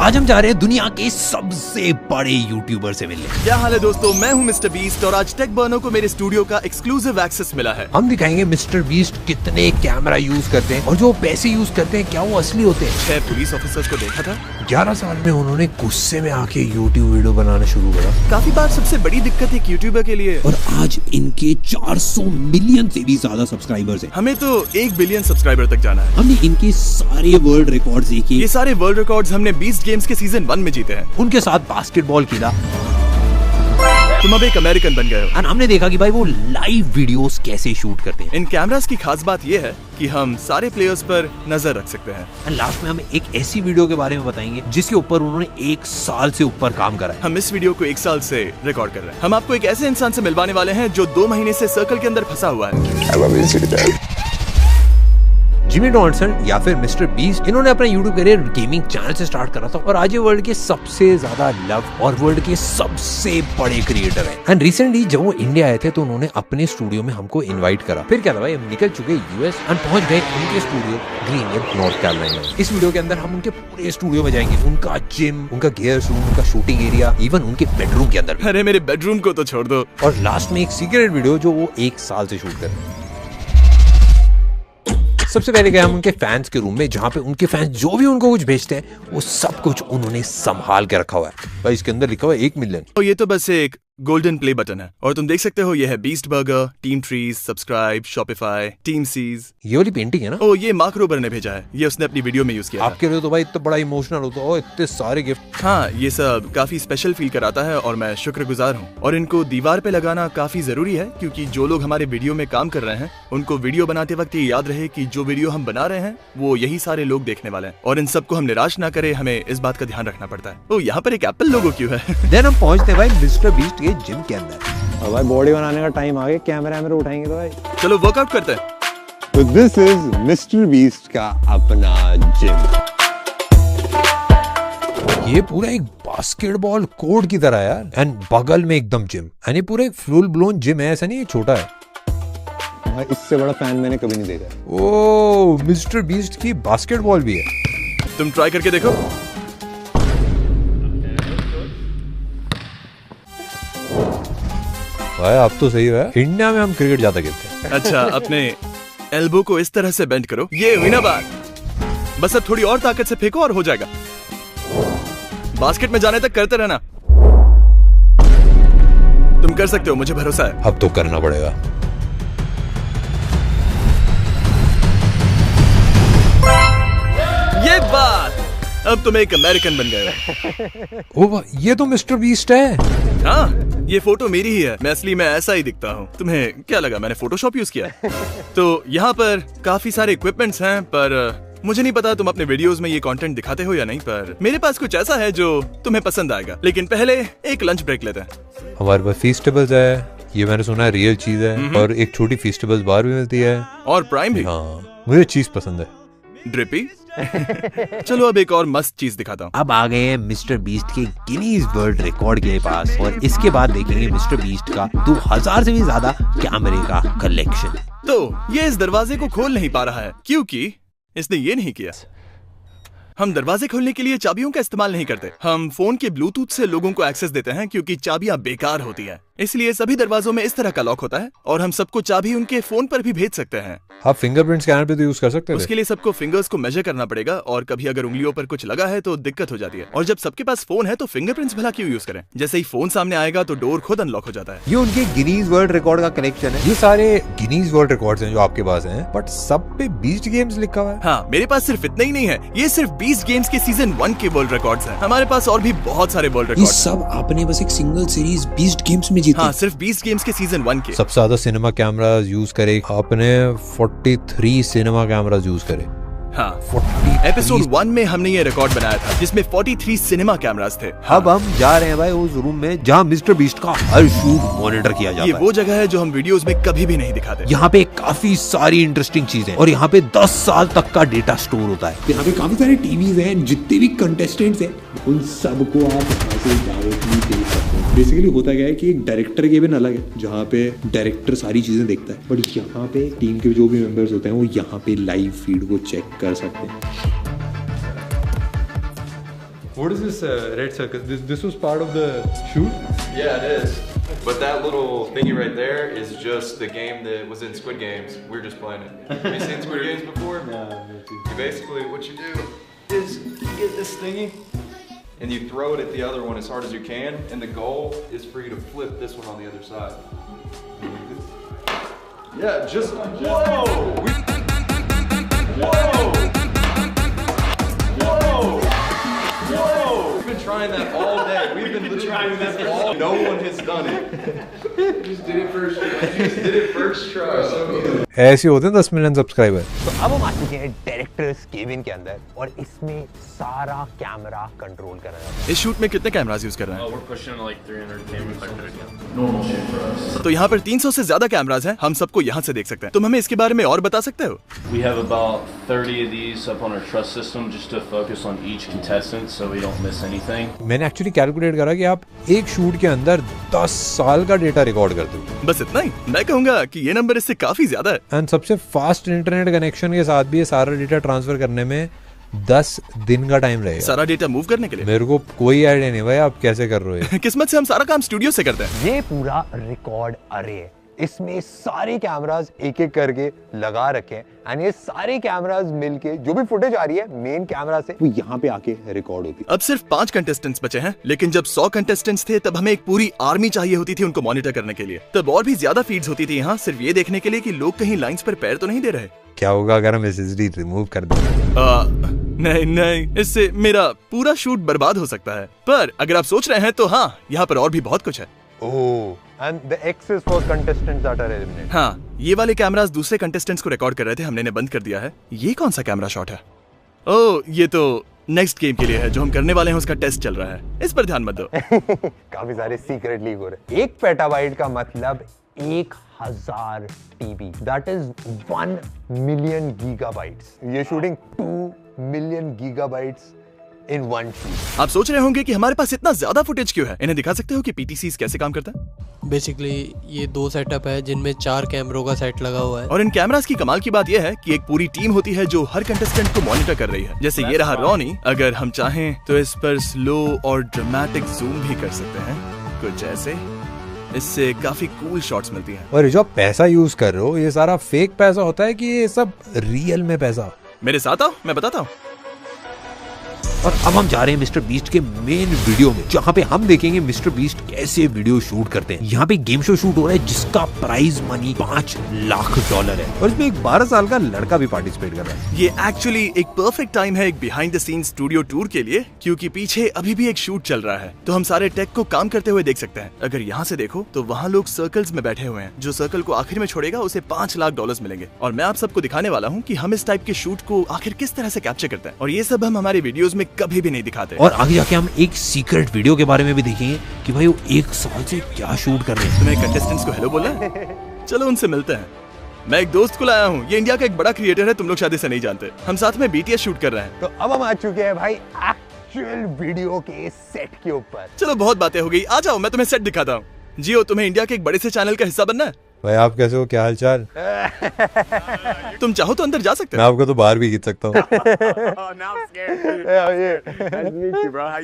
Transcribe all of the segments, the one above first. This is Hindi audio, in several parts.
आज हम जा रहे हैं दुनिया के सबसे बड़े यूट्यूबर से मिलने। क्या हाल है दोस्तों, मैं हूं मिस्टर बीस्ट और आज टेक बर्नो को मेरे स्टूडियो का एक्सक्लूसिव एक्सेस मिला है। हम दिखाएंगे मिस्टर बीस्ट कितने कैमरा यूज करते हैं और जो पैसे यूज करते हैं क्या वो असली होते हैं। 6 पुलिस ऑफिसर्स को देखा था। 11 साल में उन्होंने गुस्से में आके यूट्यूब वीडियो बनाना शुरू करा। काफी बार सबसे बड़ी दिक्कत एक यूट्यूबर के लिए, और आज इनके 400 मिलियन से भी ज्यादा सब्सक्राइबर्स हैं। हमें तो 1 बिलियन सब्सक्राइबर तक जाना है। हमने इनके सारे वर्ल्ड रिकॉर्ड्स देखे। ये सारे वर्ल्ड रिकॉर्ड्स हमने 20 गेम्स के सीजन 1 में जीते हैं। उनके साथ बास्केटबॉल खेला। तुम अब एक अमेरिकन बन गए हो। और हमने देखा कि भाई वो लाइव वीडियोस कैसे शूट करते हैं। इन कैमरास की खास बात ये है कि हम सारे प्लेयर्स पर नजर रख सकते हैं। और लास्ट में हम एक ऐसी वीडियो के बारे में बताएंगे जिसके ऊपर उन्होंने 1 साल से ऊपर काम करा है। हम इस वीडियो को 1 साल से रिकॉर्ड कर रहे हैं। हम आपको एक ऐसे इंसान से मिलवाने वाले हैं जो 2 महीने से सर्कल के अंदर फंसा हुआ है। जिमी डॉनल्सन या फिर मिस्टर बीस्ट, इन्होंने अपना यूट्यूब करियर गेमिंग चैनल से स्टार्ट करा था और आज ये वर्ल्ड के सबसे ज्यादा लव और वर्ल्ड के सबसे बड़े क्रिएटर हैं। एंड रिसेंटली जब वो इंडिया आए थे तो उन्होंने अपने स्टूडियो में हमको इनवाइट करा। फिर क्या था भाई, हम निकल चुके यूएस और पहुंच गए उनके स्टूडियो ग्रीनवुड नॉर्थ कैरोलिना। इस वीडियो के अंदर हम उनके पूरे स्टूडियो में जाएंगे, उनका जिम, उनका गियर रूम, उनका शूटिंग एरिया, इवन उनके बेडरूम के अंदर। अरे मेरे बेडरूम को तो छोड़ दो। और लास्ट में एक सीक्रेट वीडियो जो वो 1 साल से शूट कर रहे हैं। सबसे पहले गए हम उनके फैंस के रूम में, जहाँ पे उनके फैंस जो भी उनको कुछ भेजते हैं वो सब कुछ उन्होंने संभाल के रखा हुआ है। भाई इसके अंदर लिखा हुआ है 1 मिलियन। तो ये तो बस एक गोल्डन प्ले बटन है और तुम देख सकते हो ये है Beast Burger, Team Trees, subscribe, Shopify, Team Seas. ये वाली पेंटिंग है ना? ओ ये मार्क रोबर ने भेजा है, ये उसने अपनी वीडियो में यूज किया। आपके लिए तो भाई इतना बड़ा इमोशनल होता है, इतने सारे गिफ्ट। हाँ, ये सब काफी स्पेशल फील कराता है और मैं शुक्रगुजार हूँ। और इनको दीवार पे लगाना काफी जरूरी है क्योंकि जो लोग हमारे वीडियो में काम कर रहे हैं उनको वीडियो बनाते वक्त ये याद रहे कि जो वीडियो हम बना रहे हैं वो यही सारे लोग देखने वाले हैं और इन सबको हम निराश ना करे, हमें इस बात का ध्यान रखना पड़ता है। ओ यहाँ पर एक एप्पल लोगो क्यों है? देन हम पहुंचते भाई मिस्टर बीस्ट के जिम के अंदर। और भाई बॉडी बनाने का टाइम आ गया, कैमरा उठाएंगे तो भाई चलो वर्कआउट करते हैं। तो दिस इज मिस्टर बीस्ट का अपना जिम। ये पूरा एक बास्केटबॉल कोर्ट की तरह है यार, एंड बगल में एकदम जिम। यानी पूरा एक फुल ब्लोन जिम है, ऐसा नहीं है छोटा है। भाई इससे बड़ा फैन मैंने कभी नहीं देखा। ओ मिस्टर बीस्ट की बास्केटबॉल भी है। तुम ट्राई करके देखो। भाई आप तो सही है, इंडिया में हम क्रिकेट ज्यादा खेलते हैं। अच्छा, अपने एल्बो को इस तरह से बेंड करो, ये हुई ना बात। बस अब थोड़ी और ताकत से फेंको और हो जाएगा। बास्केट में जाने तक करते रहना। तुम कर सकते हो, मुझे भरोसा है। अब तो करना पड़ेगा। ये बात, अब तुम एक अमेरिकन बन गए हो। ओ ये तो मिस्टर बीस्ट है। हाँ, ये फोटो मेरी ही है। मैं असली में ऐसा ही दिखता हूँ। तुम्हें क्या लगा मैंने फोटोशॉप यूज किया? तो यहाँ पर काफी सारे इक्विपमेंट्स हैं, पर मुझे नहीं पता तुम अपने वीडियोस में ये कंटेंट दिखाते हो या नहीं, पर मेरे पास कुछ ऐसा है जो तुम्हें पसंद आएगा। लेकिन पहले एक लंच ब्रेक लेते हैं। हमारे पास फीस्टेबल्स है, ये मैंने सुना है रियल चीज है, और एक छोटी फीस्टेबल्स बार भी मिलती है और प्राइम भी। हाँ, मुझे चीज पसंद है। ड्रिपी। चलो अब एक और मस्त चीज दिखाता हूँ। अब आ गए हैं मिस्टर बीस्ट के गिनीज वर्ल्ड रिकॉर्ड के पास और इसके बाद देखेंगे मिस्टर बीस्ट का 2000 से भी ज्यादा कैमरे का कलेक्शन। तो ये इस दरवाजे को खोल नहीं पा रहा है क्योंकि इसने ये नहीं किया। हम दरवाजे खोलने के लिए चाबियों का इस्तेमाल नहीं करते। हम फोन के ब्लूटूथ से लोगों को एक्सेस देते हैं क्योंकि चाबियां बेकार होती हैं। इसलिए सभी दरवाजों में इस तरह का लॉक होता है और हम सबको चाबी उनके फोन पर भी भेज सकते हैं। आप फिंगरप्रिंट स्कैनर पे तो यूज कर सकते हैं। उसके लिए सबको फिंगर्स को मेजर करना पड़ेगा और कभी अगर उंगलियों पर कुछ लगा है तो दिक्कत हो जाती है। और जब सबके पास फोन है तो फिंगरप्रिंट्स भला क्यों यूज करें? जैसे ही फोन सामने आएगा तो डोर खुद अनलॉक हो जाता है। ये उनके गिनीज वर्ल्ड रिकॉर्ड का कलेक्शन है। ये सारे गिनीज वर्ल्ड रिकॉर्ड्स हैं जो आपके पास हैं, बट सब पे बीस्ट गेम्स लिखा हुआ है। हाँ, मेरे पास सिर्फ इतना ही नहीं है, ये सिर्फ 20 गेम्स के सीजन 1 के वर्ल्ड रिकॉर्ड्स हैं। हमारे पास और भी बहुत सारे वर्ल्ड रिकॉर्ड। सब आपने बस एक सिंगल सीरीज 20 गेम्स में जीती। हाँ, सिर्फ 20 गेम्स के सीजन 1 के। सबसे ज्यादा सिनेमा कैमरास यूज करे आपने, 43 सिनेमा कैमरास यूज करे। हाँ, 43। एपिसोड 1 में हमने ये रिकॉर्ड बनाया था जिसमें 43 सिनेमा कैमरास थे। हाँ। अब हम जा रहे हैं भाई उस रूम में जहाँ मिस्टर बीस्ट का हर शूट मॉनिटर किया जाता है। ये वो जगह है जो हम वीडियोस में कभी भी नहीं दिखाते। यहाँ पे काफी सारी इंटरेस्टिंग चीजें और यहाँ पे 10 साल तक का डेटा स्टोर होता है। यहाँ पे काफी सारे टीवीज हैं, जितने भी कंटेस्टेंट्स हैं उन सबको आप ऐसे डायरेक्टली देख सकते हैं। बेसिकली होता क्या है कि एक डायरेक्टर केबिन अलग है जहाँ पे डायरेक्टर सारी चीजें देखता है, बट यहाँ पे टीम के जो भी मेंबर्स होते हैं वो यहाँ पे लाइव फीड को चेक कर सकते हैं। What is this red circle? This was part of the shoot? Yeah, it is. But that little thingy right there is just the game that was in Squid Games. We're just playing it. Have you seen Squid Games before? No. You basically, what you do is you get this thingy and you throw it at the other one as hard as you can, and the goal is for you to flip this one on the other side. Yeah, just whoa! We've been trying that all day. We've been trying this all. No one has done it. Just did it first try. Just did it first try. So ऐसे होते हैं 10 मिलियन सब्सक्राइबर। तो अब हम आ चुके हैं डायरेक्टर्स केबिन के अंदर और इसमें सारा कैमरा कंट्रोल कर रहा है। इस शूट में कितने कैमरास यूज कर रहे हैं? We're pushing like 300 cameras. Normal shit for us. तो यहाँ पर 300 से ज्यादा कैमरास हैं, हम सबको यहाँ से देख सकते हैं। तुम हमें इसके बारे में और बता सकते हो? We have about 30 of these up on our trust system just to focus on each contestant so we don't miss anything. मैंने एक्चुअली कैलकुलेट करा कि आप एक शूट के अंदर 10 साल का डेटा रिकॉर्ड करते हो। बस इतना ही? मैं कहूँगा कि ये नंबर इससे काफी ज्यादा है। एंड सबसे फास्ट इंटरनेट कनेक्शन के साथ भी ये सारा डेटा ट्रांसफर करने में 10 दिन का टाइम लगेगा। सारा डेटा मूव करने के लिए? मेरे को कोई आइडिया नहीं भाई आप कैसे कर रहे हो। किस्मत से हम सारा काम स्टूडियो से करते हैं। ये पूरा रिकॉर्ड अरे है, इसमें सारे कैमरास एक एक करके लगा रखे हैं एंड ये सारे कैमरास मिलके जो भी फुटेज आ रही है मेन कैमरा से वो यहाँ पे आके रिकॉर्ड होती है। अब सिर्फ 5 कंटेस्टेंट्स बचे हैं, लेकिन जब 100 कंटेस्टेंट्स थे तब हमें एक पूरी आर्मी चाहिए होती थी उनको मॉनिटर करने के लिए। तब और भी ज्यादा फीड्स होती थी यहाँ, सिर्फ ये देखने के लिए कि लोग कहीं लाइंस पर पैर तो नहीं दे रहे। क्या होगा अगर हम एसएसडी रिमूव कर दें? नहीं, इससे मेरा पूरा शूट बर्बाद हो सकता है। पर अगर आप सोच रहे हैं तो हाँ, यहाँ पर और भी बहुत कुछ है। and the X is for contestants that are eliminated. हाँ, ये वाले कैमरास दूसरे कंटेस्टेंट्स को रिकॉर्ड कर रहे थे, हमने इन्हें बंद कर दिया है। ये कौन सा कैमरा शॉट है? ओह, ये तो नेक्स्ट गेम के लिए है जो हम करने वाले हैं, उसका टेस्ट चल रहा है, इस पर ध्यान मत दो। काफी सारे सीक्रेट लीक हो रहे हैं। 1 पेटाबाइट का मतलब 1000 TB, that is 1 million gigabytes. ये shooting 2 million gigabytes in one shoot. आप सोच रहे होंगे कि हमारे पास इतना ज्यादा फुटेज क्यों है? इन्हें दिखा सकते हो कि पीटीसीज कैसे काम करता है? बेसिकली ये 2 सेटअप है जिनमें 4 कैमरों का सेट लगा हुआ है। और इन कैमरास की कमाल की बात यह है कि एक पूरी टीम होती है जो हर कंटेस्टेंट को मॉनिटर कर रही है। जैसे ये रहा रॉनी, अगर हम चाहें तो इस पर स्लो और ड्रामेटिक जूम भी कर सकते हैं, कुछ ऐसे। इससे काफी कूल शॉट्स मिलती हैं। और जो आप पैसा यूज कर रहे हो ये सारा फेक पैसा होता है कि ये सब रियल में पैसा? मेरे साथ आओ, मैं बताता हूँ। और अब हम जा रहे हैं मिस्टर बीस्ट के मेन वीडियो में, जहाँ पे हम देखेंगे मिस्टर बीस्ट कैसे वीडियो शूट करते हैं। यहाँ पे गेम शो शूट हो रहा है जिसका प्राइज मनी $5 लाख है और इसमें एक 12 साल का लड़का भी पार्टिसिपेट कर रहा है। ये एक्चुअली एक परफेक्ट टाइम है एक behind the scene studio tour के लिए, क्योंकि पीछे अभी भी एक शूट चल रहा है, तो हम सारे टेक को काम करते हुए देख सकते हैं। अगर यहाँ से देखो तो वहाँ लोग सर्कल्स में बैठे हुए हैं। जो सर्कल को आखिर में छोड़ेगा उसे $5 लाख मिलेंगे। और मैं आप सबको दिखाने वाला हूँ कि हम इस टाइप के शूट को आखिर किस तरह से कैप्चर करते हैं, और ये सब हम हमारे वीडियोस में कभी भी नहीं दिखाते। और आगे जाके हम एक सीक्रेट वीडियो के बारे में भी देखेंगे कि भाई वो 1 साल से क्या शूट कर रहे हैं। तुम्हें कंटेस्टेंट्स को हेलो बोलना है? चलो उनसे मिलते हैं। मैं एक दोस्त को लाया हूँ, ये इंडिया का एक बड़ा क्रिएटर है, तुम लोग शायद इसे नहीं जानते। हम साथ में BTS शूट कर रहे हैं। तो अब हम आ चुके हैं भाई एक्चुअल वीडियो के सेट के ऊपर। चलो बहुत बातें हो गई, आ जाओ मैं तुम्हें सेट दिखाता हूँ। जियो, तुम्हें इंडिया के एक बड़े से चैनल का हिस्सा बनना है। भाई आप कैसे हो, क्या हालचाल? तुम चाहो तो अंदर जा सकते मैं आपको तो बाहर भी खींच सकता हूँ।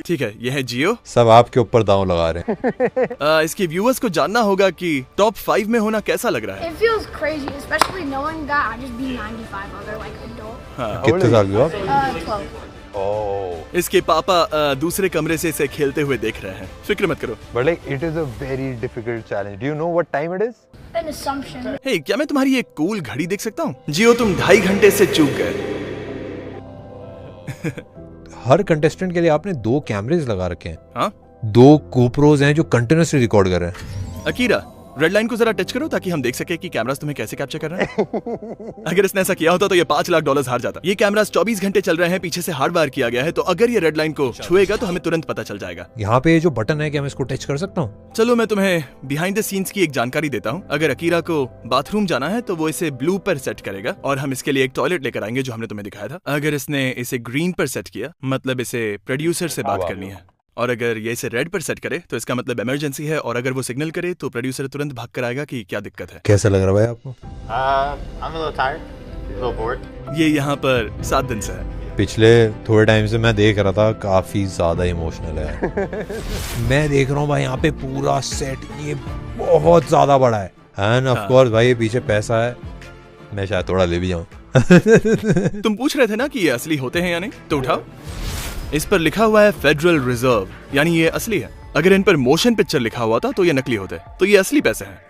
ठीक है, ये है जियो। सब आपके ऊपर दांव लगा रहे हैं। इसके व्यूअर्स को जानना होगा कि टॉप 5 में होना कैसा लग रहा है। It feels crazy, especially knowing that I just beat 95 other like adult. कितने साल के हो आप? 12. इसके पापा दूसरे कमरे से इसे खेलते हुए देख रहे हैं। फिक्र मत करो। But like it is a very difficult challenge. Do you know what time it is? An assumption. हे, क्या मैं तुम्हारी एक कूल घड़ी देख सकता हूँ? जियो, तुम 2.5 घंटे से चूक गए। हर कंटेस्टेंट के लिए आपने 2 कैमरेज लगा रखे हैं। हाँ? 2 GoPros हैं जो कंटिन्यूअसली रिकॉर्ड कर रहे हैं। अकीरा, रेड लाइन को जरा टच करो ताकि हम देख सके कि कैमरास तुम्हें कैसे कैप्चर कर रहे हैं। अगर इसने ऐसा किया होता तो ये $5 लाख हार जाता। ये कैमरास 24 घंटे चल रहे हैं, पीछे से हार्ड वायर किया गया है, तो अगर ये रेड लाइन को छुएगा तो हमें तुरंत पता चल जाएगा। यहाँ पे जो बटन है क्या मैं इसको टच कर सकता हूँ? चलो मैं तुम्हें बिहाइंड द सीन्स की एक जानकारी देता हूँ। अगर अकीरा को बाथरूम जाना है तो वो इसे ब्लू पर सेट करेगा, और हम इसके लिए एक टॉयलेट लेकर आएंगे जो हमने तुम्हें दिखाया था। अगर इसने इसे ग्रीन पर सेट किया, मतलब इसे प्रोड्यूसर से बात करनी है, और अगर ये इसे रेड पर सेट करे तो इसका मतलब इमरजेंसी है, और अगर वो सिग्नल करे तो प्रोड्यूसर तुरंत भाग कर आएगा कि क्या दिक्कत है। कैसा लग रहा है भाई आपको? I'm a little tired, a little bored. ये यहाँ पर 7 दिन से है। पिछले थोड़े टाइम से मैं देख रहा था, काफी ज्यादा इमोशनल है। मैं देख रहा हूँ भाई यहाँ पे पूरा सेट ये बहुत ज्यादा बड़ा है एंड ऑफ कोर्स भाई ये पीछे पैसा है, मैं शायद थोड़ा ले भी जाऊँ। तुम पूछ रहे थे ना कि ये असली होते हैं या नहीं, तो उठाओ। इस पर लिखा हुआ है फेडरल रिजर्व, यानी ये असली है। अगर इन पर मोशन पिक्चर लिखा हुआ था तो ये नकली होते, तो ये असली पैसे हैं।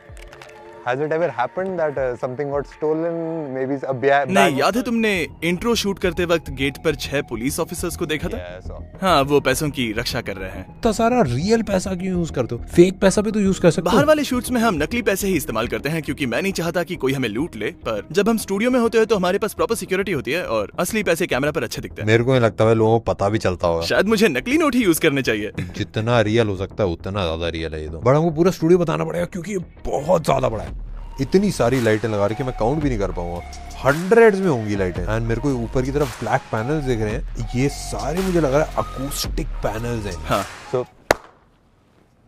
Has it ever happened that something got stolen? Maybe a bag? नहीं, याद है तुमने इंट्रो शूट करते वक्त गेट पर 6 पुलिस ऑफिसर्स को देखा था? Yes. हाँ, वो पैसों की रक्षा कर रहे हैं। तो सारा रियल पैसा क्यों यूज करते हो? फेक पैसा भी तो यूज कर सकते हो। बाहर वाले शूट्स में हम नकली पैसे ही इस्तेमाल करते हैं क्योंकि मैं नहीं चाहता कि कोई हमें लूट ले, पर जब हम स्टूडियो में होते हैं तो हमारे पास प्रॉपर सिक्योरिटी होती है और असली पैसे कैमरा पर अच्छे दिखते हैं। मेरे को नहीं लगता है लोगों को पता भी चलता होगा। शायद मुझे नकली नोट ही यूज करने चाहिए। जितना रियल हो सकता है उतना ज्यादा रियल है ये तो। बट हमको पूरा स्टूडियो बताना पड़ेगा क्योंकि ये बहुत ज्यादा बड़ा है। इतनी सारी लाइटें लगा रही कि मैं काउंट भी नहीं कर पाऊंगा, हंड्रेड्स में होंगी लाइटें। एंड मेरे को ऊपर की तरफ ब्लैक पैनल्स दिख रहे हैं, ये सारे मुझे लग रहा है अकूस्टिक पैनल्स हैं। हाँ, So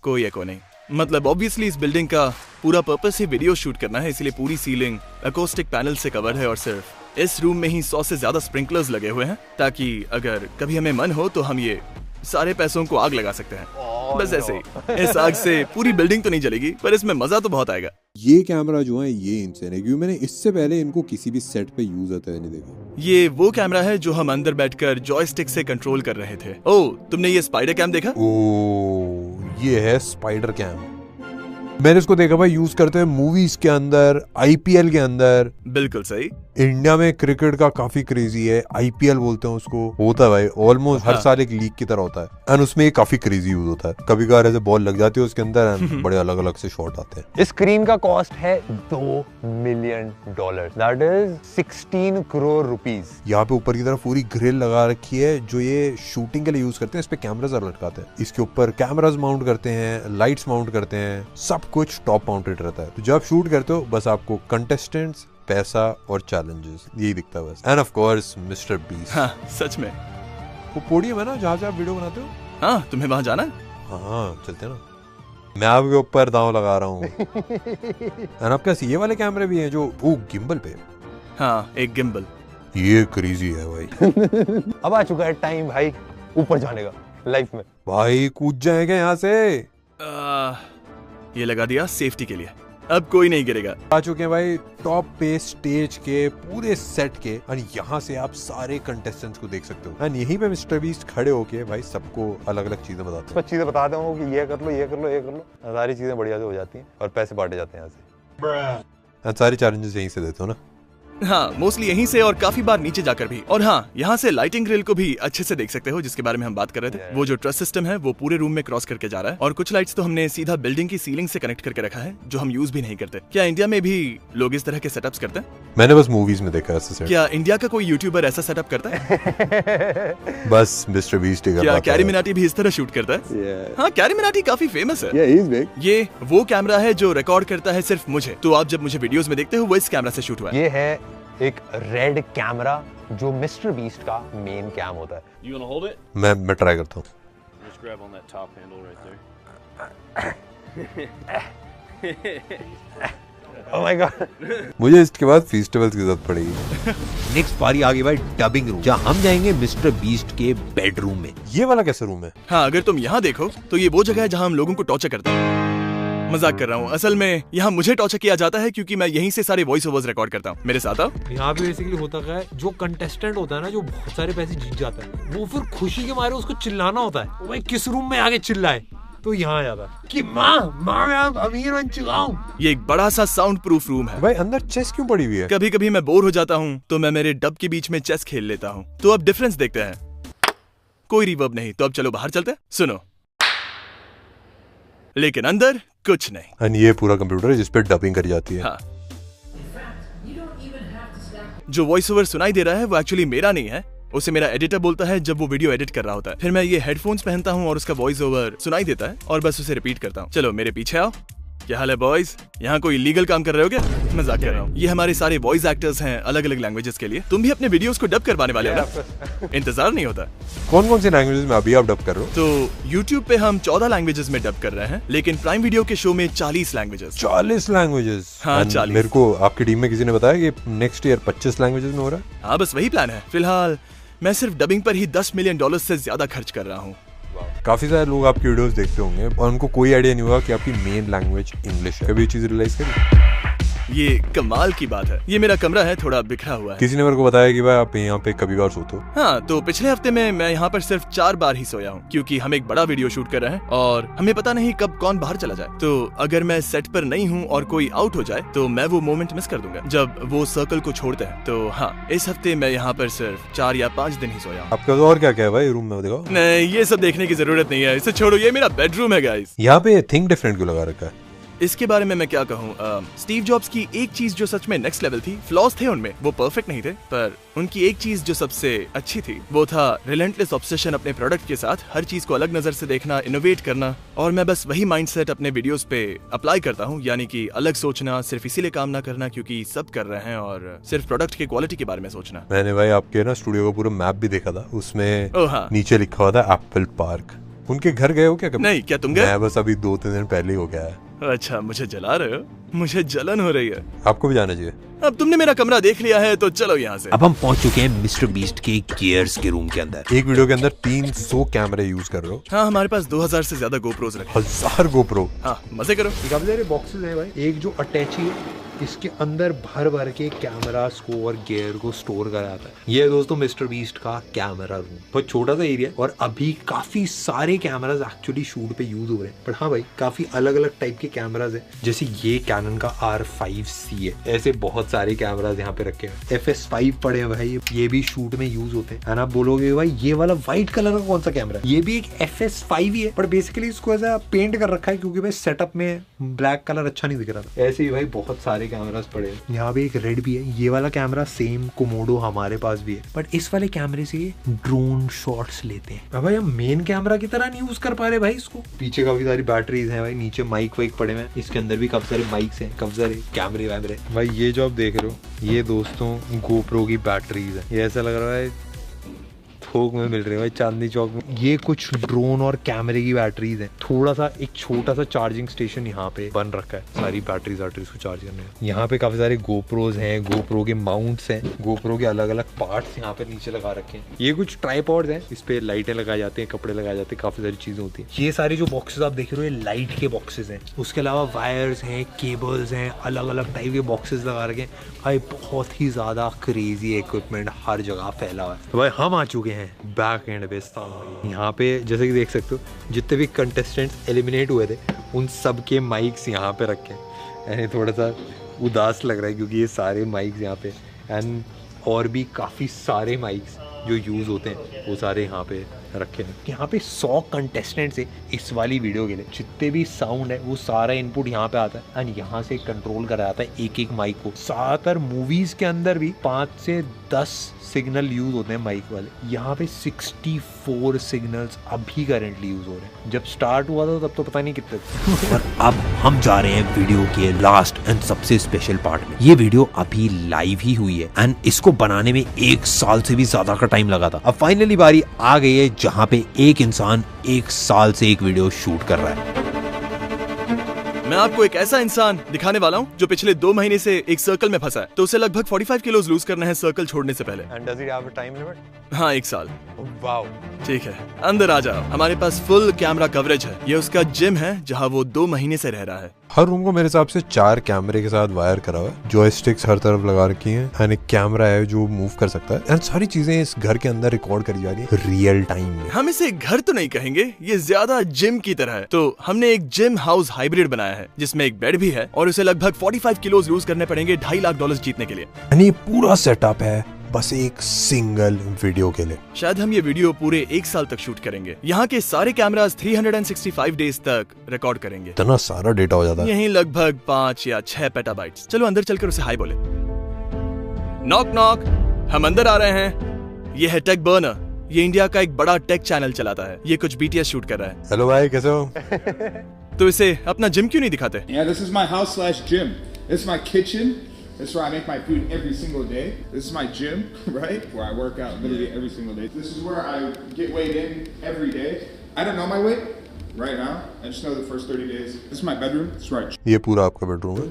कोई एको नहीं। मतलब ऑब्वियसली इस बिल्डिंग का पूरा पर्पस ही वीडियो शूट करना है, इसलिए पूरी सीलिंग अकोस्टिक पैनल से कवर है और सिर्फ इस रूम में ही 100 से ज्यादा स्प्रिंकलर्स लगे हुए हैं ताकि अगर कभी हमें मन हो तो हम ये सारे पैसों को आग लगा सकते हैं। बस ऐसे ही। इस आग से पूरी बिल्डिंग तो नहीं जलेगी, पर इसमें मजा तो बहुत आएगा। ये कैमरा जो है ये इनसेन है क्योंकि मैंने इससे पहले इनको किसी भी सेट पे यूज होते हुए नहीं देखा। ये वो कैमरा है जो हम अंदर बैठकर जॉयस्टिक से कंट्रोल कर रहे थे। ओह, तुमने ये स्पाइडर कैम देखा? ओ, ये है स्पाइडर कैम। मैंने इसको देखा भाई यूज करते हैं मूवीज के अंदर, आईपीएल के अंदर। बिल्कुल सही। इंडिया में क्रिकेट का काफी क्रेजी है, आईपीएल बोलते हैं उसको, होता है भाई ऑलमोस्ट हर साल एक लीग की तरह होता है एंड उसमें ये काफी क्रेजी यूज होता है। कभी कभार ऐसे बॉल लग जाती है उसके अंदर एंड बड़े अलग अलग से शॉट आते हैं। इस स्क्रीन का कॉस्ट है $2 million, that is 16 crore rupees. यहाँ पे ऊपर की तरफ पूरी ग्रिल लगा रखी है जो ये शूटिंग के लिए यूज करते हैं। इस पे कैमरास लटकाते हैं, इसके ऊपर कैमरास माउंट करते हैं, लाइट्स माउंट करते हैं, सब कुछ टॉप माउंटेड रहता है। तो जब शूट करते हो बस आपको कंटेस्टेंट्स, पैसा और चैलेंजेस यही दिखता है बस। End of course mister beast. हाँ, सच में। वो पोडियम है ना जहाँ से आप वीडियो बनाते हो? हाँ, तुम्हें वहाँ जाना है? हाँ, चलते हैं ना। मैं आपके ऊपर दांव लगा रहा हूँ। एंड आपके पास ये वाले कैमरे भी हैं जो गिम्बल पे। हाँ, एक गिम्बल। ये क्रेजी है भाई। अब आ चुका है टाइम भाई ऊपर जाने का लाइफ में। भाई कूद जाएगा यहाँ से। ये लगा दिया सेफ्टी के लिए, अब कोई नहीं गिरेगा। आ चुके हैं भाई टॉप पे स्टेज के पूरे सेट के और यहाँ से आप सारे कंटेस्टेंट्स को देख सकते हो एंड यहीं पे मिस्टर बीस्ट खड़े होके भाई सबको अलग अलग चीजें बताते हैं। चीजें बताते हो कि ये कर लो, ये कर लो, ये कर लो, सारी चीजें बढ़िया से हो जाती हैं और पैसे बांटे जाते हैं यहाँ से। सारे चैलेंजेस यहीं से देते हो ना? हाँ, मोस्टली यहीं से और काफी बार नीचे जाकर भी। और हाँ, यहाँ से लाइटिंग ग्रिल को भी अच्छे से देख सकते हो जिसके बारे में हम बात कर रहे थे। वो जो ट्रस सिस्टम है वो पूरे रूम में क्रॉस करके जा रहा है और कुछ लाइट्स तो हमने सीधा बिल्डिंग की सीलिंग से कनेक्ट करके रखा है जो हम यूज भी नहीं करते। क्या इंडिया में भी लोग इस तरह के सेटअप्स करते हैं? मैंने बस मूवीज में देखा है। क्या इंडिया का कोई यूट्यूबर ऐसा सेटअप करता है? बस मिस्टर बीस्ट। क्या कैरी मिनाटी भी इस तरह शूट करता है? हाँ, कैरी मिनाटी काफी फेमस है। ये वो कैमरा है जो रिकॉर्ड करता है सिर्फ मुझे, तो आप जब मुझे वीडियोस में देखते हो वो इस कैमरा से शूट हुआ है। ये है एक रेड कैमरा जो मिस्टर बीस्ट का मेन कैम होता है। You wanna hold it? मैं ट्राई करता हूँ। Just grab on that top handle right there. Oh my God. मुझे इसके बाद फेस्टिवल्स की जरूरत पड़ेगी। नेक्स्ट बारी आ गई भाई डबिंग रूम, जहाँ हम जाएंगे मिस्टर बीस्ट के बेडरूम में। ये वाला कैसा रूम है? हाँ, अगर तुम यहाँ देखो तो ये वो जगह है जहाँ हम लोगों को टॉर्चर करते हैं। मजाक कर रहा हूँ, असल में यहाँ मुझे टॉर्चर किया जाता है क्योंकि मैं यहीं से सारे वॉइस ओवर्स रिकॉर्ड करता हूँ। मेरे साथ आओ। यहाँ पे बेसिकली होता क्या है, जो कंटेस्टेंट होता है ना, जो बहुत सारे पैसे जीत जाता है, वो फिर खुशी के मारे उसको चिल्लाना होता है, भाई किस रूम में आगे चिल्लाए, तो यहाँ आ जाता है कि माँ मैं अमीर बन चुका हूँ। ये एक बड़ा सा साउंड प्रूफ रूम है। भाई अंदर चेस क्यों पड़ी हुई है? कभी कभी मैं बोर हो जाता हूँ तो मैं मेरे डब के बीच में चेस खेल लेता हूँ। तो अब डिफरेंस देखते हैं। कोई रिवर्ब नहीं, तो अब चलो बाहर चलते हैं। सुनो, लेकिन अंदर कुछ नहीं। और ये पूरा कंप्यूटर है जिस पे डबिंग करी जाती है। हाँ। जो वॉइस ओवर सुनाई दे रहा है वो एक्चुअली मेरा नहीं है, उसे मेरा एडिटर बोलता है जब वो वीडियो एडिट कर रहा होता है। फिर मैं ये हेडफोन्स पहनता हूँ और उसका वॉइस ओवर सुनाई देता है और बस उसे रिपीट करता हूँ। चलो मेरे पीछे आओ। क्या हाल है बॉयज? यहाँ कोई इलीगल काम कर रहे हो क्या? मजाक कर रहा हूँ। ये हमारे सारे वॉइस एक्टर्स हैं अलग अलग लैंग्वेजेस के लिए। तुम भी अपने वीडियोस को डब करवाने वाले हो ना? इंतजार नहीं होता? कौन कौन सी लैंग्वेजेस में अभी आप डब कर रहे हो? तो YouTube पे हम 14 लैंग्वेजेस में डब कर रहे हैं, लेकिन प्राइम वीडियो के शो में 40 लैंग्वेजेस। 40 लैंग्वेजेस? हाँ, 40। मेरे को आपकी टीम में किसी ने बताया कि नेक्स्ट ईयर 25 लैंग्वेजेस में हो रहा है। हाँ, बस वही प्लान है। फिलहाल मैं सिर्फ डबिंग पर ही $10 मिलियन से ज्यादा खर्च कर रहा हूँ। काफी सारे लोग आपकी वीडियोस देखते होंगे और उनको कोई आइडिया नहीं होगा कि आपकी मेन लैंग्वेज इंग्लिश है। कभी ये चीज रियलाइज करी? ये कमाल की बात है। ये मेरा कमरा है, थोड़ा बिखरा हुआ है। किसी ने मेरे को बताया कि भाई आप यहाँ पे कभी बार सोते हो? हाँ, तो पिछले हफ्ते में मैं यहाँ पर सिर्फ 4 बार ही सोया हूँ, क्योंकि हम एक बड़ा वीडियो शूट कर रहे हैं और हमें पता नहीं कब कौन बाहर चला जाए। तो अगर मैं सेट पर नहीं हूँ और कोई आउट हो जाए तो मैं वो मोमेंट मिस कर दूंगा जब वो सर्कल को छोड़ते हैं। तो हाँ, इस हफ्ते मैं यहाँ पर सिर्फ 4 या 5 दिन ही सोया हूँ। आपका और क्या क्या है भाई रूम में, देखो? नहीं, ये सब देखने की जरूरत नहीं है, इसे छोड़ो। ये मेरा बेडरूम है गाइस। यहाँ पे थिंक डिफरेंट क्यों लगा रखा है? इसके बारे में मैं क्या कहूँ। स्टीव जॉब्स की एक चीज जो सच में नेक्स्ट लेवल थी, फ्लॉज थे उनमें, वो परफेक्ट नहीं थे, पर उनकी एक चीज जो सबसे अच्छी थी वो था रिलेंटलेस ऑब्सेशन अपने प्रोडक्ट के साथ, हर चीज को अलग नजर से देखना, इनोवेट करना। और मैं बस वही माइंडसेट अपने वीडियोस पे अप्लाई करता हूँ, यानी कि अलग सोचना, सिर्फ इसीलिए काम ना करना क्योंकि सब कर रहे हैं, और सिर्फ प्रोडक्ट की क्वालिटी के बारे में सोचना। मैंने भाई आपके ना स्टूडियो का पूरा मैप भी देखा था, उसमें हाँ। नीचे लिखा हुआ था एप्पल पार्क। उनके घर गए हो क्या कभी? नहीं, क्या तुम गए? मैं बस अभी 2-3 दिन पहले ही हो गया है। अच्छा, मुझे जला रहे हो? मुझे जलन हो रही है। आपको भी जाना चाहिए। अब तुमने मेरा कमरा देख लिया है तो चलो यहाँ से। अब हम पहुंच चुके हैं मिस्टर बीस्ट के गियर्स के रूम के अंदर। एक वीडियो के अंदर 300 कैमरे यूज कर रहे हो? हाँ, हमारे पास 2000 से ज्यादा गोप्रोज रखे। 1000 गोप्रो? हाँ, मजे करो। काफी सारे बॉक्सेस हैं भाई। एक जो अटैची है, इसके अंदर भर भर के कैमरास को और गियर को स्टोर करा जाता है। ये है दोस्तों मिस्टर बीस्ट का कैमरा रूम। बहुत छोटा सा एरिया और अभी काफी सारे कैमरास एक्चुअली शूट पे यूज हो रहे हैं। पर हाँ भाई, काफी अलग अलग टाइप के कैमरास है। जैसे ये कैनन का R5C है। ऐसे बहुत सारे कैमरास यहाँ पे रखे हैं। FS5 पड़े हैं भाई, ये भी शूट में यूज होते हैं। आप बोलोगे भाई ये वाला व्हाइट कलर का कौन सा कैमरा है? ये भी एक FS5 ही है, पर बेसिकली इसको ऐसा पेंट कर रखा है क्योंकि भाई सेटअप में ब्लैक कलर अच्छा नहीं दिख रहा था। ऐसे ही भाई बहुत सारे कैमरास पड़े हैं। यहाँ पे एक रेड भी है। ये वाला कैमरा सेम कोमोडो हमारे पास भी है, बट इस वाले कैमरे से ड्रोन शॉट्स लेते हैं। अब भाई हम मेन कैमरा की तरह नहीं यूज कर पा रहे भाई इसको। पीछे काफी सारी बैटरीज हैं भाई, नीचे माइक वाइक पड़े हैं, इसके अंदर भी काफी सारे माइक्स हैं, काफी सारे कैमरे वैमरे। भाई ये जो आप देख रहे हो ये दोस्तों गोप्रो की बैटरीज है। ये ऐसा लग रहा है थोक में मिल रहे हैं भाई, चांदनी चौक में। ये कुछ ड्रोन और कैमरे की बैटरीज हैं। थोड़ा सा एक छोटा सा चार्जिंग स्टेशन यहाँ पे बन रखा है, सारी बैटरीज को चार्ज करने। यहाँ पे काफी सारे गोप्रोज हैं, गोप्रो के माउंट्स हैं, गोप्रो के अलग अलग पार्ट्स यहाँ पे नीचे लगा रखे हैं। ये कुछ ट्राइपॉड्स हैं, इस पे लाइटें लगाई जाती हैं, कपड़े लगाए जाते हैं, काफी सारी चीजें होती है। ये सारे जो बॉक्सेस आप देख रहे हो ये लाइट के बॉक्सेस हैं। उसके अलावा वायर्स हैं, केबल्स हैं, अलग अलग टाइप के बॉक्सेस लगा रखे हैं। भाई बहुत ही ज्यादा क्रेजी इक्विपमेंट हर जगह फैला हुआ है। तो भाई हम आ चुके हैं बैक एंड पे यहाँ पे। जैसे कि देख सकते हो जितने भी कंटेस्टेंट्स एलिमिनेट हुए थे उन सब के माइक्स यहाँ पे रखे हैं। यानी थोड़ा सा उदास लग रहा है क्योंकि ये सारे माइक्स यहाँ पे एंड और भी काफ़ी सारे माइक्स जो यूज़ होते हैं वो सारे यहाँ पे रखे हैं। यहाँ पे 100 कंटेस्टेंट्स है इस वाली वीडियो के लिए। जितने भी साउंड है वो सारा इनपुट यहाँ पे आता है एंड यहाँ से कंट्रोल करा जाता है एक एक माइक को। ज़्यादातर मूवीज के अंदर भी 5 से 10 सिग्नल यूज होते हैं माइक वाले। यहाँ पे 64 सिग्नल्स अभी करंटली यूज हो रहे हैं। जब स्टार्ट हुआ था तब तो पता नहीं कितने थे। और अब हम जा रहे हैं वीडियो के लास्ट एंड सबसे स्पेशल पार्ट में। ये वीडियो अभी लाइव ही हुई है एंड इसको बनाने में 1 साल से भी ज्यादा का टाइम लगा था। अब फाइनली बारी आ गई है जहाँ पे एक इंसान 1 साल से एक वीडियो शूट कर रहा है। मैं आपको एक ऐसा इंसान दिखाने वाला हूँ जो पिछले 2 महीने से एक सर्कल में फंसा है। तो उसे लगभग 45 किलोज लूज करना है सर्कल छोड़ने से पहले। And does it have a time limit? हाँ, 1 साल। वाओ, ठीक है, अंदर आ जाओ। हमारे पास फुल कैमरा कवरेज है। ये उसका जिम है जहाँ वो 2 महीने से रह रहा है। हर रूम को मेरे हिसाब से 4 कैमरे के साथ वायर करा हुआ है। जॉयस्टिक्स हर तरफ लगा रखी हैं एंड एक कैमरा है जो मूव कर सकता है एंड सारी चीजें इस घर के अंदर रिकॉर्ड करी जा रही है रियल टाइम में। हम इसे घर तो नहीं कहेंगे, ये ज्यादा जिम की तरह है। तो हमने एक जिम हाउस हाइब्रिड बनाया है जिसमें एक बेड भी है और उसे लगभग 45 किलोज लूज करने पड़ेंगे $2.5 लाख जीतने के लिए। यानी ये पूरा सेटअप है बस एक सिंगल वीडियो के लिए। शायद हम ये वीडियो पूरे 1 साल तक शूट करेंगे। यहाँ के सारे कैमरास 365 डेज तक रिकॉर्ड करेंगे। इतना सारा डेटा हो जाता है। यही लगभग 5 या 6 पेटाबाइट्स। चलो अंदर चलकर उसे हाय बोले। नॉक नॉक, हम अंदर आ रहे हैं। ये है टेक बर्नर। ये इंडिया का एक बड़ा टेक चैनल चलाता है। ये कुछ BTS शूट कर रहा है। हेलो भाई, कैसे हो? तो इसे अपना जिम क्यों नहीं दिखाते? Yeah, this is my house/gym. This is my kitchen. This is where I make my food every single day. This is my gym, right? Where I work out literally every single day. This is where I get weighed in every day. I don't know my weight right now. I just know the first 30 days. This is my bedroom. This is where I... ये पूरा आपका बेडरूम है?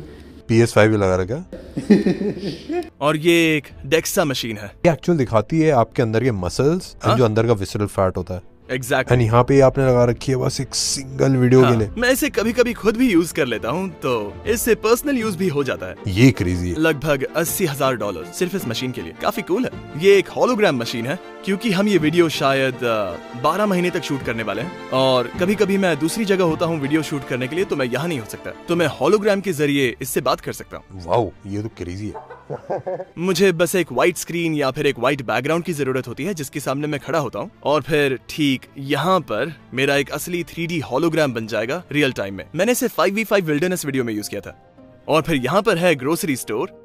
PS5 भी लगा रखा। और ये एक डेक्सा मशीन है। ये एक्चुअल दिखाती है आपके अंदर के मसल्स और जो अंदर का विसरल फैट होता है। एग्जैक्टली। एंड यहाँ पे आपने लगा रखी है बस एक सिंगल वीडियो के लिए। मैं इसे कभी कभी खुद भी यूज कर लेता हूँ, तो इससे पर्सनल यूज भी हो जाता है। ये क्रेजी है। लगभग $80,000 सिर्फ इस मशीन के लिए, काफी कूल है। ये एक होलोग्राम मशीन है, क्योंकि हम ये वीडियो शायद 12 महीने तक शूट करने वाले हैं, और कभी कभी मैं दूसरी जगह होता हूँ वीडियो शूट करने के लिए, तो मैं यहाँ नहीं हो सकता, तो मैं होलोग्राम के जरिए इससे बात कर सकता हूँ। वाओ, ये तो क्रेजी है। मुझे बस एक व्हाइट स्क्रीन या फिर एक व्हाइट बैकग्राउंड की जरूरत होती है, जिसके सामने मैं खड़ा होता हूँ, और फिर ठीक यहाँ पर मेरा एक असली 3D होलोग्राम बन जाएगा रियल टाइम में। मैंने इसे 5v5 विल्डरनेस वीडियो में यूज किया था। और फिर यहाँ पर है ग्रोसरी स्टोर।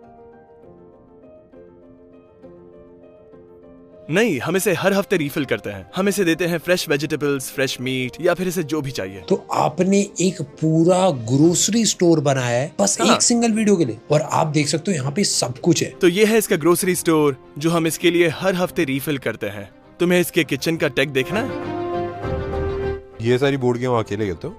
नहीं, हम इसे हर हफ्ते रिफिल करते हैं। हम इसे देते हैं फ्रेश वेजिटेबल्स, फ्रेश मीट, या फिर इसे जो भी चाहिए। तो आपने एक पूरा ग्रोसरी स्टोर बनाया है बस एक सिंगल वीडियो के लिए, और आप देख सकते हो यहाँ पे सब कुछ है। तो ये है इसका ग्रोसरी स्टोर, जो हम इसके लिए हर हफ्ते रिफिल करते हैं। तुम्हें इसके किचन का टेक देखना है? ये सारी बोर्ड गेम अकेले खेलते हो?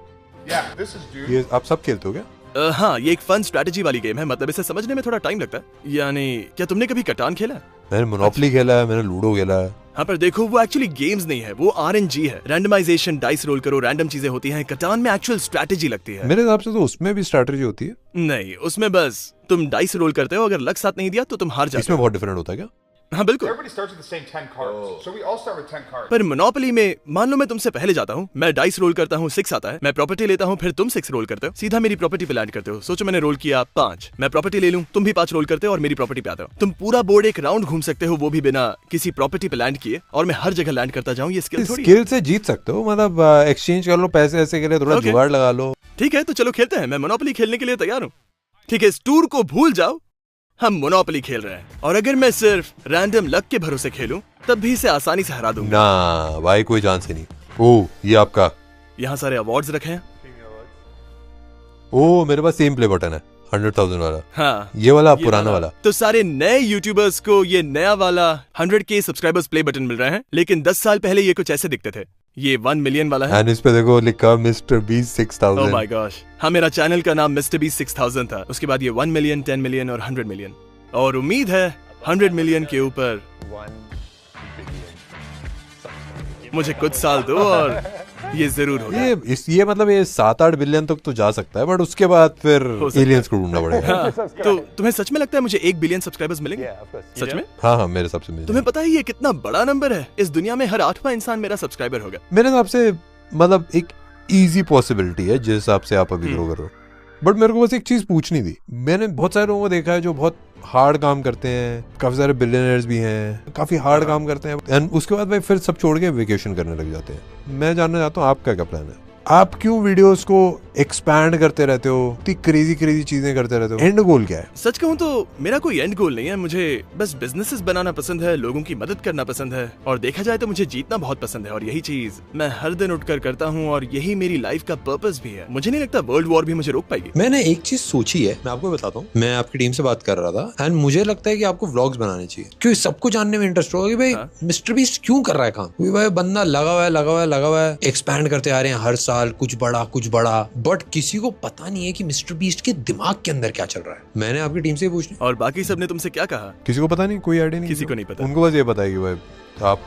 ये आप सब खेलते हो क्या? हाँ, ये एक फन स्ट्रेटेजी वाली गेम है, मतलब इसे समझने में थोड़ा टाइम लगता है। यानी क्या तुमने कभी कटान खेला? मैंने मोनोपोली खेला है, मैंने लूडो खेला है। हाँ, पर देखो वो एक्चुअली गेम्स नहीं है, वो RNG है। रैंडमाइजेशन, डाइस रोल करो, रैंडम चीजें होती हैं। कटान में एक्चुअल स्ट्रेटेजी लगती है। मेरे हिसाब से तो उसमें भी स्ट्रेटेजी होती है। नहीं, उसमें बस तुम डाइस रोल करते हो, अगर लक साथ नहीं दिया तो तुम हार जाते हो। इसमें बहुत डिफरेंट होता है क्या? हाँ बिल्कुल। पर मोनोपोली में मान लो मैं तुमसे पहले जाता हूँ, मैं डाइस रोल करता हूँ, 6 आता है, मैं प्रॉपर्टी लेता हूँ, फिर तुम 6 रोल करते हो, सीधा मेरी प्रॉपर्टी पे लैंड करते हो। सोचो मैंने रोल किया 5, मैं प्रॉपर्टी ले लूं, तुम भी 5 रोल करते हो और मेरी प्रॉपर्टी पे आते हो। तुम पूरा बोर्ड एक राउंड घूम सकते हो, वो भी बिना किसी प्रॉपर्टी पे लैंड किए, और मैं हर जगह लैंड करता जाऊँ। ये स्किल से जीत सकते हो, मतलब एक्सचेंज कर लो पैसे ऐसे के लिए, थोड़ा जुगाड़ लगा लो। ठीक है, तो चलो खेलते हैं। मैं मोनोपोली खेलने के लिए तैयार हूँ। ठीक है, इस टूर को भूल जाओ, हम मोनोपोली खेल रहे हैं। और अगर मैं सिर्फ रैंडम लक के भरोसे खेलूं, तब भी इसे आसानी से हरा दूंगा। ना भाई, कोई चांस ही नहीं। ओह, ये आपका। यहाँ सारे अवार्ड्स रखे हैं। ओह, मेरे पास सेम प्ले बटन है, 100,000 वाला। हाँ, ये वाला पुराना वाला। तो सारे नए यूट्यूबर्स को ये नया वाला 100K सब्सक्राइबर्स प्ले बटन मिल रहे हैं, लेकिन 10 साल पहले ये कुछ ऐसे दिखते थे। ये 1 मिलियन वाला है। एंड इस पे देखो लिखा mister beast 6000। Oh my gosh. हाँ, मेरा चैनल का नाम मिस्टर बीस्ट 6000 था। उसके बाद ये 1 मिलियन, 10 मिलियन और 100 मिलियन। और उम्मीद है 100 मिलियन के ऊपर मुझे कुछ साल दो और ये जरूर होगा। ये मतलब ये 7-8 बिलियन तक तो जा सकता है, बट उसके बाद फिर एलियंस को ढूंढना पड़ेगा। हाँ, तो तुम्हें सच में लगता है मुझे 1 बिलियन सब्सक्राइबर्स मिलेंगे? सच में? हाँ, मेरे हिसाब से मिलेंगे। तुम्हें पता है ये कितना बड़ा नंबर है? इस दुनिया में हर 8वां इंसान मेरा सब्सक्राइबर होगा। मेरे हिसाब से मतलब एक इजी पॉसिबिलिटी है जिस हिसाब से आप अभी ग्रो करो। बट मेरे को बस एक चीज पूछनी थी। मैंने बहुत सारे लोगों को देखा है जो बहुत हार्ड काम करते हैं, काफी सारे बिलियनर्स भी हैं, काफी हार्ड काम करते हैं, एंड उसके बाद भाई फिर सब छोड़ के वेकेशन करने लग जाते हैं। मैं जानना चाहता हूँ आपका क्या प्लान है? आप क्यों वीडियोस को एक्सपैंड करते रहते हो, इतनी क्रेजी चीजें करते रहते हो? एंड गोल क्या है? सच कहूँ तो मेरा कोई एंड गोल नहीं है। मुझे बस बिजनेसेस बनाना पसंद है, लोगों की मदद करना पसंद है, और देखा जाए तो मुझे जीतना बहुत पसंद है, और यही चीज मैं हर दिन उठकर करता हूँ, और यही मेरी लाइफ का पर्पस भी है। मुझे नहीं लगता वर्ल्ड वॉर भी मुझे रोक पाएगी। मैंने एक चीज सोची है, मैं आपको बताता हूँ। मैं आपकी टीम से बात कर रहा था, एंड मुझे लगता है कि आपको व्लॉग्स बनाने चाहिए, क्योंकि सबको जानने में इंटरेस्ट होगा कि भाई मिस्टर बीस्ट क्यों कर रहा है काम। क्योंकि भाई बंदा लगा हुआ है, एक्सपैंड करते आ रहे हैं हर साल, कुछ बड़ा, बट किसी को पता नहीं है कि मिस्टर बीस्ट के दिमाग के अंदर क्या चल रहा है। मैंने आपकी टीम से पूछना। और बाकी सब ने तुमसे क्या कहा? किसी को पता नहीं, कोई आइडिया नहीं, किसी को नहीं पता। उनको बस ये पता है कि भाई आप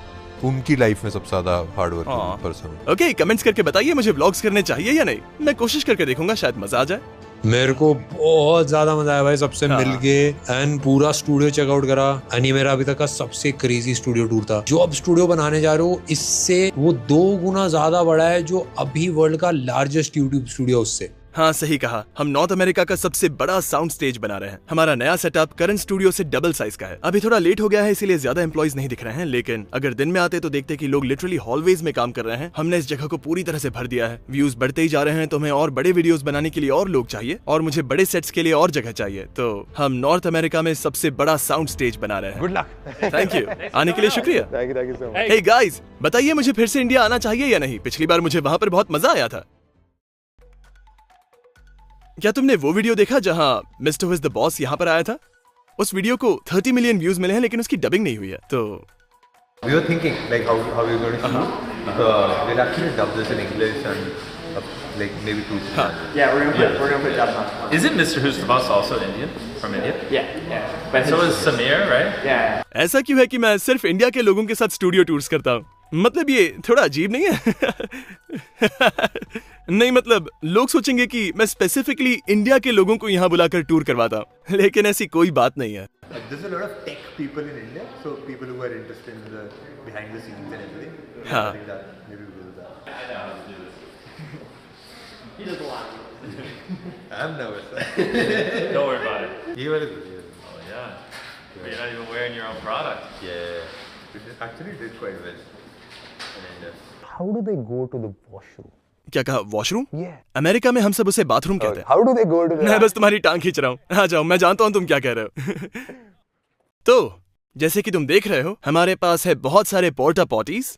उनकी लाइफ में सबसे ज्यादा हार्ड वर्किंग पर्सन हो। ओके, कमेंट्स करके बताइए मुझे व्लॉग्स करने चाहिए या नहीं। मैं कोशिश करके देखूंगा, शायद मजा आ जाए। मेरे को बहुत ज्यादा मजा आया भाई सबसे मिलके, एंड पूरा स्टूडियो चेकआउट करा। एंड ये मेरा अभी तक का सबसे क्रेजी स्टूडियो टूर था। जो अब स्टूडियो बनाने जा रहे हो, इससे वो 2 गुना ज्यादा बड़ा है जो अभी वर्ल्ड का लार्जेस्ट यूट्यूब स्टूडियो उससे। हाँ, सही कहा। हम नॉर्थ अमेरिका का सबसे बड़ा साउंड स्टेज बना रहे हैं। हमारा नया सेटअप करंट स्टूडियो से डबल साइज का है। अभी थोड़ा लेट हो गया है, इसीलिए ज्यादा एम्प्लॉइज नहीं दिख रहे हैं, लेकिन अगर दिन में आते तो देखते कि लोग लिटरली हॉलवेज में काम कर रहे हैं। हमने इस जगह को पूरी तरह से भर दिया है। व्यूज बढ़ते ही जा रहे हैं, तो हमें और बड़े वीडियोस बनाने के लिए और लोग चाहिए, और मुझे बड़े सेट्स के लिए और जगह चाहिए। तो हम नॉर्थ अमेरिका में सबसे बड़ा साउंड स्टेज बना रहे हैं। Good luck. थैंक यू, आने के लिए शुक्रिया। Thank you so much. Hey guys, बताइए मुझे फिर से इंडिया आना चाहिए या नहीं? पिछली बार मुझे वहां पर बहुत मजा आया था। क्या तुमने वो वीडियो देखा जहां mister who is the boss यहाँ पर आया था? उस वीडियो को 30 मिलियन व्यूज मिले हैं, लेकिन उसकी डबिंग नहीं हुई है। तो We were thinking like how we were going to shoot. We'll actually dub this in English and like maybe 2. Yeah, we're gonna put dubs on. Isn't Mr. Who's the Boss also Indian? From India? Yeah. But So is Samir, right? Yeah. ऐसा क्यों है कि मैं सिर्फ इंडिया के लोगों के साथ स्टूडियो टूर्स करता हूँ? मतलब ये थोड़ा अजीब नहीं है? नहीं मतलब लोग सोचेंगे कि मैं स्पेसिफिकली इंडिया के लोगों को यहाँ बुलाकर टूर करवाता हूँ, लेकिन ऐसी कोई बात नहीं है। There's a lot of tech people in India, so people who are interested in the behind the scenes and everything. हाँ. I think that maybe we'll do that. I know how to do this. He does a lot. I'm nervous. Don't worry about it. He will do it. Oh yeah. But you're not even wearing your own product. Yeah. Which actually did quite well in India. How do they go to the washroom? क्या कहा? वॉशरूम? Yeah. अमेरिका में हम सब उसे बाथरूम कहते हैं। How do they go to the? मैं बस तुम्हारी टांग खींच रहा हूँ। आ जाओ, मैं जानता हूँ तुम क्या कह रहे हो। तो जैसे कि तुम देख रहे हो, हमारे पास है बहुत सारे पोर्टा पॉटीज